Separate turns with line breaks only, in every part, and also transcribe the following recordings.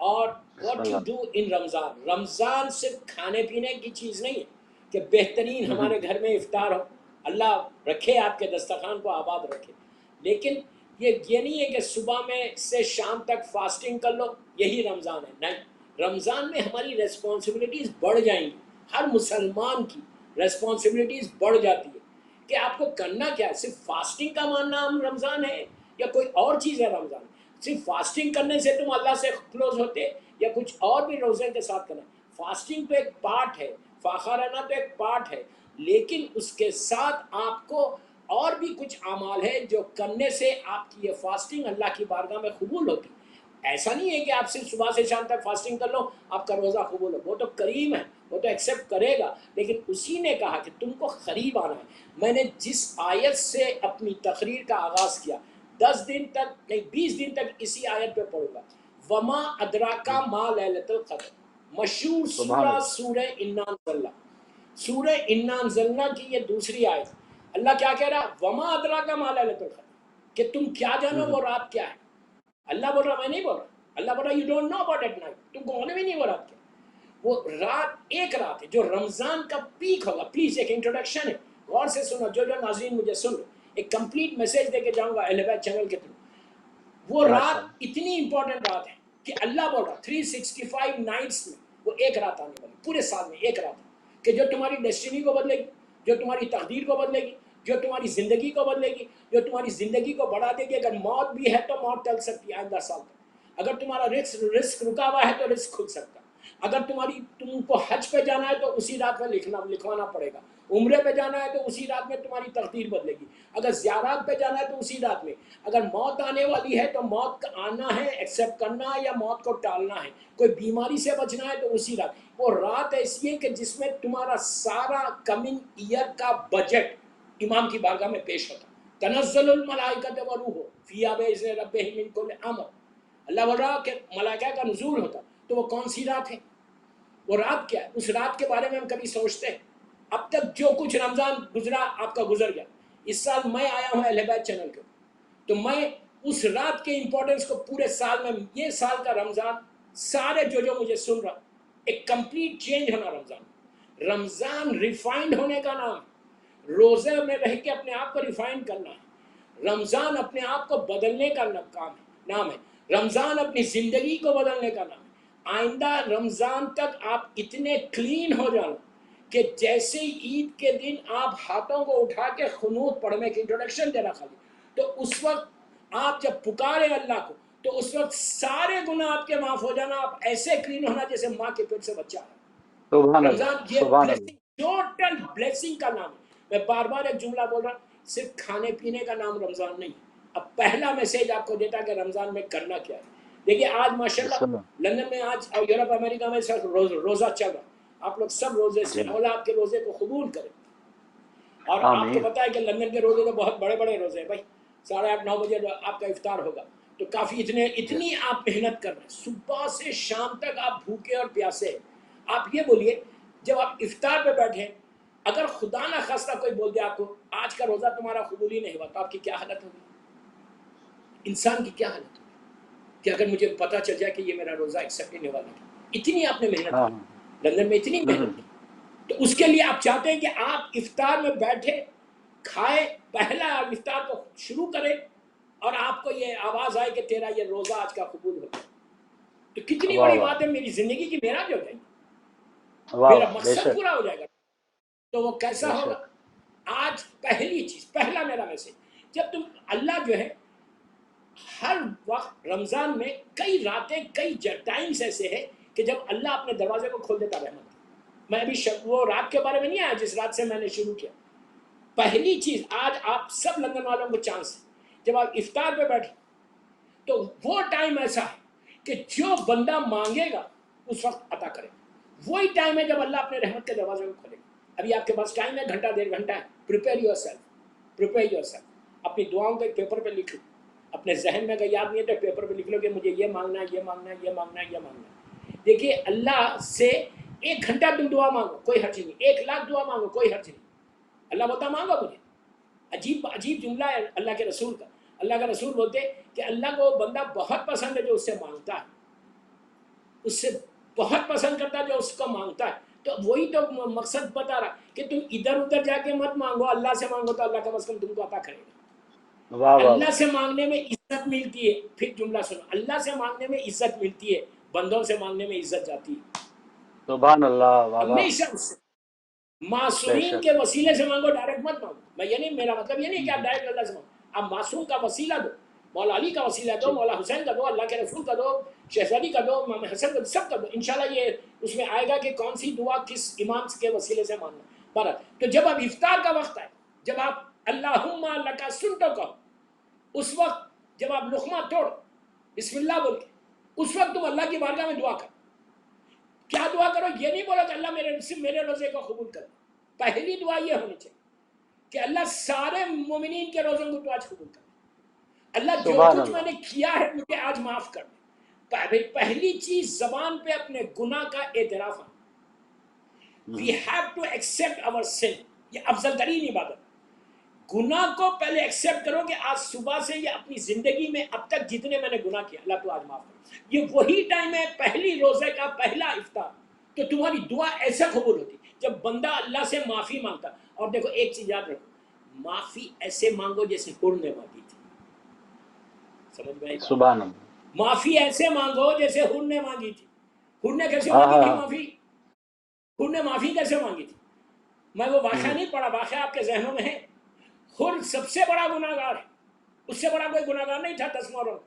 اور
بسم
what you
اللہ.
Do in Ramzan. رمضان صرف کھانے پینے کی چیز نہیں ہے کہ بہترین ہمارے گھر میں افطار ہو، اللہ رکھے آپ کے دسترخوان کو آباد رکھے، لیکن یہ نہیں ہے کہ صبح میں سے شام تک فاسٹنگ کر لو یہی رمضان ہے. نہیں، رمضان میں ہماری ریسپانسبلٹیز بڑھ جائیں گی. ہر مسلمان کی ریسپانسبلٹیز بڑھ جاتی ہے کہ آپ کو کرنا کیا ہے. صرف فاسٹنگ کا نام رمضان ہے یا کوئی اور چیز ہے رمضان؟ صرف فاسٹنگ کرنے سے تم اللہ سے کلوز ہوتے یا کچھ اور بھی روزے کے ساتھ کرنا؟ فاسٹنگ تو ایک پارٹ ہے، فاقہ رہنا تو ایک پارٹ ہے، لیکن اس کے ساتھ آپ کو اور بھی کچھ اعمال ہے جو کرنے سے آپ کی یہ فاسٹنگ اللہ کی بارگاہ میں قبول ہوتی. ایسا نہیں ہے کہ آپ صرف صبح سے شام تک فاسٹنگ کر لو آپ کا روزہ قبول ہو. وہ تو کریم ہے، وہ تو ایکسیپٹ کرے گا، لیکن اسی نے کہا کہ تم کو قریب آنا ہے. میں نے جس آیت سے اپنی تقریر کا آغاز کیا، 10 دن تک نہیں 20 دن تک اسی آیت پہ پڑھوں گا. وما ادراکا ما لیلۃ القدر، مشہور
سبحان
سورہ
اللہ.
سورہ انا انزلنا. سورہ انا انزلنا کی یہ دوسری آیت. اللہ کیا کہہ رہا؟ وما ادراکا ما لیلۃ القدر، کہ تم کیا جانو وہ رات کیا ہے. اللہ بول رہا، میں نہیں بول رہا. اللہ بول رہا you don't know about eight night, تم کو معلوم ہی نہیں وہ رات کیا. وہ رات ایک رات ہے جو رمضان کا پیک ہوگا. پلیز ایک انٹروڈکشن ہے، غور سے سنو جو ناظرین مجھے سن لو. ایک کمپلیٹ میسج دے کے جاؤں گا اہل بیت چینل کے تھرو. وہ
ماشاء
رات
اللہ.
اتنی امپورٹنٹ رات ہے کہ اللہ بول رہا 365 نائٹس میں وہ ایک رات آنے والی، پورے سال میں ایک رات ہے کہ جو تمہاری ڈیسٹینی کو بدلے گی، جو تمہاری تقدیر کو بدلے گی، جو تمہاری زندگی کو بدلے گی، جو تمہاری زندگی کو بڑھا دے گی. اگر موت بھی ہے تو موت ٹل سکتی ہے آئندہ سال تک. اگر تمہارا رزق رکا ہوا ہے تو رزق کھل سکتا ہے. اگر تم کو حج پہ جانا ہے تو اسی رات میں لکھوانا پڑے گا. عمرے پہ جانا ہے تو اسی رات میں تمہاری تقدیر بدلے گی. اگر زیارات پہ جانا ہے تو اسی رات میں. اگر موت آنے والی ہے تو موت کا آنا ہے ایکسیپٹ کرنا یا موت کو ٹالنا ہے. کوئی بیماری سے بچنا ہے تو اسی رات. وہ رات ایسی ہے کہ جس میں تمہارا سارا کمنگ ایئر کا بجٹ امام کی بارگاہ میں پیش ہوتا. تنزل الملائکۃ والروح فیہا بإذن ربہم من کل امر. اللہ بول رہا کہ ملائکہ کا نزول ہوتا. تو وہ کون سی رات ہے؟ وہ رات کیا ہے؟ اس رات کے بارے میں ہم کبھی سوچتے ہیں؟ اب تک جو کچھ رمضان گزرا آپ کا گزر گیا. اس سال میں آیا ہوں اہل بیت چینل کے، تو میں اس رات کے امپورٹنس کو پورے سال میں، یہ سال کا رمضان سارے جو مجھے سن رہا، ایک کمپلیٹ چینج ہونا رمضان. رمضان ریفائنڈ ہونے کا نام ہے. روزے میں رہ کے اپنے آپ کو ریفائنڈ کرنا ہے. رمضان اپنے آپ کو بدلنے کا نام ہے. رمضان اپنی زندگی کو بدلنے کا نام ہے. آئندہ رمضان تک آپ اتنے کلین ہو جانا کہ جیسے عید کے دن آپ ہاتھوں کو اٹھا کے قنوت پڑھنے کی انٹروڈکشن دینا خالی، تو اس وقت آپ جب پکارے اللہ کو تو اس وقت سارے گناہ آپ کے معاف ہو جانا. آپ ایسے کلین ہونا جیسے ماں کے پیٹ سے بچہ ہے.
سبحان اللہ.
رمضان یہ
سبحان اللہ.
بلیسنگ، ٹوٹل بلیسنگ کا نام ہے. میں بار بار ایک جملہ بول رہا، صرف کھانے پینے کا نام رمضان نہیں. اب پہلا میسج آپ کو دیتا کہ رمضان میں کرنا کیا ہے. دیکھیے آج ماشاءاللہ
بسم اللہ.
لندن میں آج اور یورپ امریکہ میں سب روزہ چل رہا. آپ لوگ سب روزے سے،
جی.
مولا آپ کے روزے کو قبول کرے. اور آپ کو
آمین.
پتا ہے کہ لندن کے روزے تو بہت بڑے بڑے روزے ہیں بھائی. 8:30 9 بجے آپ کا افطار ہوگا، تو کافی
جی.
اتنی آپ محنت کر رہے ہیں. صبح سے شام تک آپ بھوکے اور پیاسے ہیں. آپ یہ بولیے جب آپ افطار پہ بیٹھے، اگر خدا نہ خواستہ کوئی بول دے آپ کو آج کا روزہ تمہارا قبول ہی نہیں ہوا، تو آپ کی کیا حالت ہوگی؟ انسان کی کیا حالت ہوگی کہ اگر مجھے پتا چل جائے کہ یہ میرا روزہ ایکسیپٹ نہیں والا ہے. اتنی آپ نے محنت
ہاں.
کی، لندن میں اتنی محنت کی. تو اس کے لیے آپ چاہتے ہیں کہ آپ افطار میں بیٹھے کھائے، پہلا افطار کو شروع کریں اور آپ کو یہ آواز آئے کہ تیرا یہ روزہ آج کا قبول ہو جائے. تو کتنی
واہ
بڑی
واہ.
بات ہے. میری زندگی کی معراج ہو جائے گی،
واہ
میرا
واہ. بے
مقصد
شک.
پورا ہو جائے گا. تو وہ کیسا
بے
ہوگا؟
شک.
آج پہلی چیز، پہلا میرا میسج، جب تم اللہ جو ہے ہر وقت رمضان میں کئی راتیں کئی ٹائمز ایسے ہیں کہ جب اللہ اپنے دروازے کو کھول دیتا رحمت. میں ابھی وہ رات کے بارے میں نہیں آیا جس رات سے میں نے شروع کیا. پہلی چیز آج آپ سب لندن والوں کو چانس ہے، جب آپ افطار پہ بیٹھے تو وہ ٹائم ایسا ہے کہ جو بندہ مانگے گا اس وقت عطا کرے. وہی ٹائم ہے جب اللہ اپنے رحمت کے دروازے کو کھولے گا. ابھی آپ کے پاس ٹائم ہے، گھنٹہ 1.5 گھنٹہ ہے. Prepare your self, prepare your self. اپنی دعاؤں کو ایک پیپر پہ لکھ لو. اپنے ذہن میں اگر یاد نہیں ہے تو پیپر پہ لکھ لو کہ مجھے یہ مانگنا ہے، یہ مانگنا ہے، یہ مانگنا ہے، یہ مانگنا ہے. دیکھیے اللہ سے 1 گھنٹہ تم دعا مانگو کوئی حرج نہیں، 1,00,000 دعا مانگو کوئی حرج نہیں. اللہ بولتا مانگو مجھے. عجیب جملہ ہے اللہ کے رسول کا. اللہ کا رسول بولتے کہ اللہ کو بندہ بہت پسند ہے جو اس سے مانگتا ہے. اس سے بہت پسند کرتا ہے جو اس کو مانگتا ہے. تو وہی تو مقصد بتا رہا کہ تم ادھر ادھر جا کے مت مانگو, اللہ سے مانگو تو اللہ کم از کم تم کو عطا کرے گا.
واہ واہ
اللہ سے مانگنے میں عزت ملتی ہے. پھر جملہ سنو, اللہ سے مانگنے میں عزت ملتی ہے, بندوں سے مانگنے میں عزت جاتی ہے.
سبحان اللہ, واہ واہ,
ہمیشہ اس سے
بے
معصومین
شک.
کے وسیلے سے مانگو, ڈائریکٹ مت مانگو. میں یہ نہیں, میرا مطلب یہ نہیں کہ آپ ڈائریکٹ اللہ سے مانگو. آپ معصوم کا وسیلہ دو, مولا علی کا وسیلہ دو, مولا حسین کا دو, اللہ کے رسول کا دو, شہزادی کا دو, امام حسن کا, سب کا دو. انشاءاللہ یہ اس میں آئے گا کہ کون سی دعا کس امام کے وسیلے سے مانگنا. پر تو جب اب افطار کا وقت آئے, جب آپ اللہم لک سنتو کہو, اس وقت جب آپ لقمہ توڑو بسم اللہ بول کے, اس وقت تم اللہ کی بارگاہ میں دعا کرو. کیا دعا کرو؟ یہ نہیں بولا کہ اللہ میرے روزے کو قبول کر. پہلی دعا یہ ہونی چاہیے کہ اللہ سارے مومنین کے روزوں کو تو آج قبول کر. اللہ جو
سبحان
کچھ میں
اللہ.
نے کیا ہے مجھے آج معاف کر دے. پہلی چیز زبان پہ اپنے گناہ کا اعتراف ہے. We have to accept our sin. یہ افضل ترین عبادت. گناہ کو پہلے ایکسپٹ کرو کہ آج صبح سے یا اپنی زندگی میں اب تک جتنے میں نے گناہ کیا, اللہ تو آج معاف کرو. یہ وہی ٹائم ہے پہلی روزے کا پہلا افطار. تو تمہاری دعا ایسے قبول ہوتی جب بندہ اللہ سے معافی مانگتا. اور دیکھو ایک چیز یاد رکھو, معافی ایسے مانگو جیسے حر نے مانگی تھی. سمجھ میں آئی بات؟
سبحان اللہ.
معافی ایسے مانگو جیسے حر نے مانگی تھی. حر نے کیسے
ہاں
مانگی تھی
ہاں,
معافی؟ حر نے معافی کیسے مانگی تھی؟ میں وہ واقعہ
ہوں,
نہیں پڑھا, واقعہ آپ کے ذہنوں میں ہے. حر سب سے بڑا گناہ گار ہے, اس سے بڑا کوئی گناہ گار نہیں تھا 10 موروں.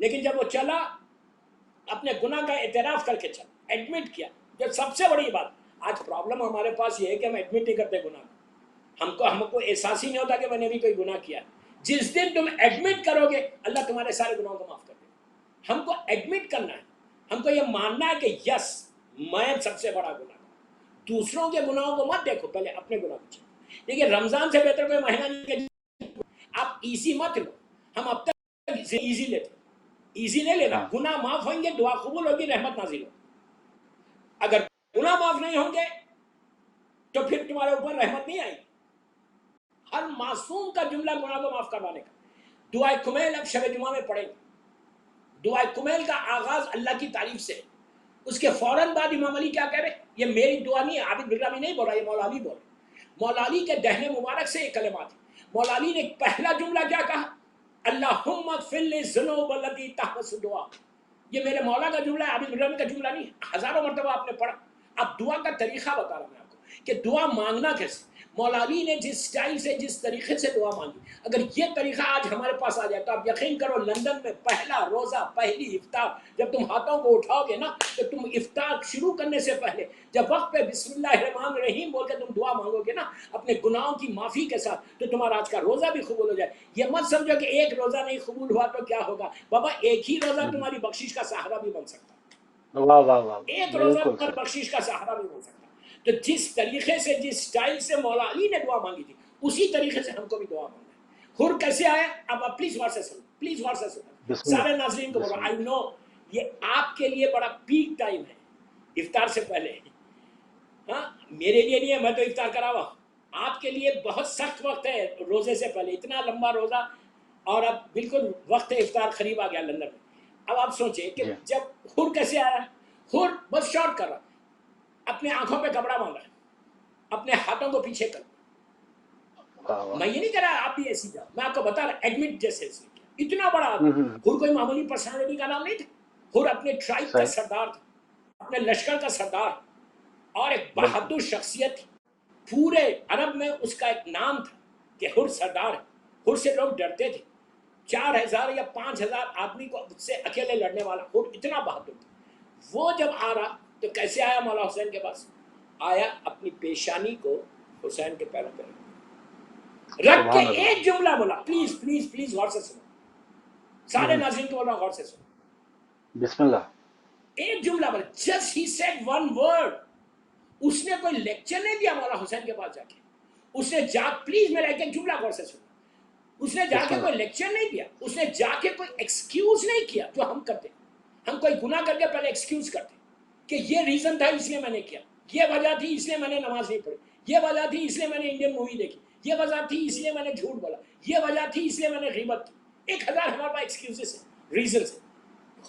لیکن جب وہ چلا اپنے گناہ کا اعتراف کر کے چلا, ایڈمٹ کیا. جو سب سے بڑی بات, آج پرابلم ہمارے پاس یہ ہے کہ ہم ایڈمٹ نہیں کرتے گناہ. ہم کو احساس ہی نہیں ہوتا کہ میں نے بھی کوئی گناہ کیا. جس دن تم ایڈمٹ کرو گے اللہ تمہارے سارے گناہوں کو معاف کر دے گا. ہم کو ایڈمٹ کرنا ہے, ہم کو یہ ماننا ہے کہ یس میں سب سے بڑا گناہ. دوسروں کے گناہوں کو مت دیکھو, پہلے اپنے گناہ کو چاہیے. دیکھیے رمضان سے بہتر کوئی مہینہ نہیں کہ آپ ایزی مت لو. ہم اب تک ایزی لیتے, ایزی نہیں لینا.
ہاں,
گناہ معاف ہوئیں گے, دعا قبول ہوگی, رحمت نازل ہوگی. اگر گناہ معاف نہیں ہوں گے تو پھر تمہارے اوپر رحمت نہیں آئے گی. ہر معصوم کا جملہ گناہ کو معاف کروانے کا. دعائے کمیل اب شب جمعہ میں پڑھیں گے. دعائے کمیل کا آغاز اللہ کی تعریف سے, اس کے فوراً بعد امام علی کیا کہہ رہے, یہ میری دعا نہیں ہے, عابد بغرامی نہیں بول رہا, یہ مولا علی بول رہے. مولا علی کے دہنے مبارک سے یہ کلمات ہیں. مولا علی نے پہلا جملہ کیا کہا, اللہم اغفر لی ذنوب التی تحبس دعا. یہ میرے مولا کا جملہ ہے, عابد بغرامی کا جملہ نہیں. ہزاروں مرتبہ آپ نے پڑھا. اب دعا کا طریقہ بتا رہا ہوں میں آپ کو کہ دعا مانگنا کیسے. مولا علی نے جس سٹائل سے جس طریقے سے دعا مانگی, اگر یہ طریقہ آج ہمارے پاس آ جائے تو آپ یقین کرو لندن میں پہلا روزہ پہلی افطار جب تم ہاتھوں کو اٹھاؤ گے نا, تو تم افطار شروع کرنے سے پہلے جب وقت پہ بسم اللہ الرحمن الرحیم بول کے تم دعا مانگو گے نا اپنے گناہوں کی معافی کے ساتھ, تو تمہارا آج کا روزہ بھی قبول ہو جائے. یہ مت سمجھو کہ ایک روزہ نہیں قبول ہوا تو کیا ہوگا. بابا ایک ہی روزہ تمہاری بخشش کا سہارا بھی بن سکتا ہے.
واہ واہ واہ,
ایک روزہ
بالکل
تمہاری
صحیح.
بخشش کا سہارا بھی بن سکتا ہے. تو جس طریقے سے جس سٹائل سے مولا علی نے دعا مانگی تھی اسی طریقے سے ہم کو بھی دعا مانگنا ہے. حر کیسے آیا, اب آپ پلیز وارث سنو, پلیز وارث سنو.
بسم
سارے
اللہ,
ناظرین کو بولو,
بسم اللہ.
آئی نو یہ آپ کے لیے بڑا پیک ٹائم ہے افطار سے پہلے. ہاں میرے لیے نہیں ہے, میں تو افطار کرا ہوا. آپ کے لیے بہت سخت وقت ہے روزے سے پہلے, اتنا لمبا روزہ, اور اب بالکل وقت افطار قریب آ گیا لندن میں. اب آپ سوچیں کہ
جی,
جب حر کیسے آیا. حر بس شارٹ کر رہا, اپنے آنکھوں پہ کپڑا باندھا, اپنے ہاتھوں کو پیچھے کر.
واہ واہ.
میں یہ نہیں کہہ رہا آپ بھی ایسی جاؤ, میں آپ کو بتا رہا ایڈمٹ جیسے اس نے کیا. اتنا بڑا
ہوں,
حر کوئی معمولی پرسنالٹی کا نام نہیں تھا. حر اپنے ٹرائب کا
صحیح,
سردار تھا, اپنے لشکر کا سردار, اور ایک
بالکل.
بہادر شخصیت تھی. پورے عرب میں اس کا ایک نام تھا کہ حر سردار ہے. حر سے لوگ ڈرتے تھے. 4000 یا 5000 آدمی کو اس سے اکیلے لڑنے والا حر اتنا بہادر تھا. وہ جب آ رہا تو کیسے آیا مولا حسین کے پاس, آیا اپنی پیشانی کو حسین کے پیروں پہ رکھ کے
سبحان اللہ.
ایک جملہ بولا. پلیز پلیز پلیز غور سے سنو, سارے ناظرین کو بولا غور سے سنو.
بسم اللہ.
ایک جملہ بولا, just he said one word. اس نے کوئی لیکچر نہیں دیا مولا حسین کے پاس جا کے. اس نے جا, پلیز میرا ایک جملہ غور سے سنو, اس نے جا
بسم
کے
اللہ.
کوئی لیکچر نہیں دیا. اس نے جا کے کوئی ایکسکیوز نہیں کیا جو ہم کرتے. ہم کوئی گناہ کر کے پہلے ایکسکیوز کرتے کہ یہ ریزن تھا اس لیے میں نے کیا, یہ وجہ تھی اس لیے میں نے نماز نہیں پڑھی, یہ وجہ تھی اس لیے میں نے انڈین مووی دیکھی, یہ وجہ تھی اس لیے میں نے جھوٹ بولا, یہ وجہ تھی اس لیے میں نے غیبت کی. 1000 ہمارے پاس ایکسکیوزز ہیں, ریزنز ہیں.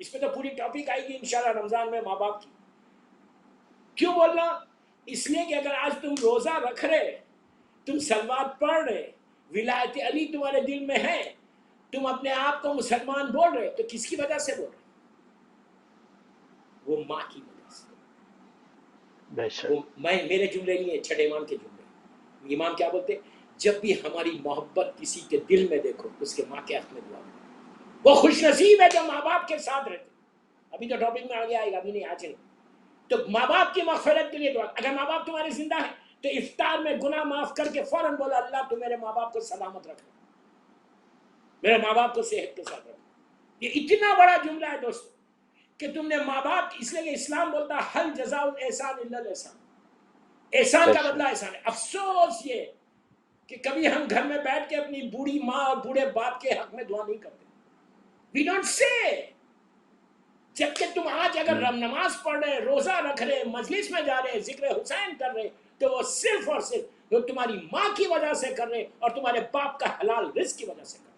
اس میں تو پوری ٹاپک آئے گی انشاءاللہ رمضان میں ماں باپ کی. کیوں بول رہا؟ اس لیے کہ اگر آج تم روزہ رکھ رہے، تم صلوات پڑھ رہے، ولایت علی تمہارے دل میں ہے، تم اپنے آپ کو مسلمان بول رہے، تو کس کی وجہ سے بول رہے؟ وہ ماں کی وجہ سے.
بے شک.
وہ میرے جملے نہیں ہے، چھٹے امام کے جملے. امام کیا بولتے؟ جب بھی ہماری محبت کسی کے دل میں دیکھو، اس کے ماں کے حق میں دعا کرو. وہ خوش نصیب ہے جو ماں باپ کے ساتھ رہتے. ابھی تو ٹاپک میں آگے آئے گا، ابھی نہیں آج نہیں. تو ماں باپ کی مغفرت کے لیے دعا. اگر ماں باپ تمہارے زندہ ہیں تو افطار میں گناہ معاف کر کے فوراً بولا اللہ تو میرے ماں باپ کو سلامت رکھنا، میرے ماں باپ کو صحت کے ساتھ رکھنا. یہ اتنا بڑا جملہ ہے دوستو کہ تم نے ماں باپ، اس لیے کہ اسلام بولتا حل جزاء الاحسان الا الاحسان. احسان
بے
کا
شک.
بدلہ احسان ہے. افسوس یہ کہ کبھی ہم گھر میں بیٹھ کے اپنی بوڑھی ماں اور بوڑھے باپ کے حق میں دعا نہیں کرتے. We don't say. جبکہ تم آج اگر نماز پڑھ رہے، روزہ رکھ رہے، مجلس میں جا رہے، ذکر حسین کر رہے، تو وہ صرف اور صرف وہ تمہاری ماں کی وجہ سے کر رہے اور تمہارے باپ کا حلال رزق کی وجہ سے کر رہے.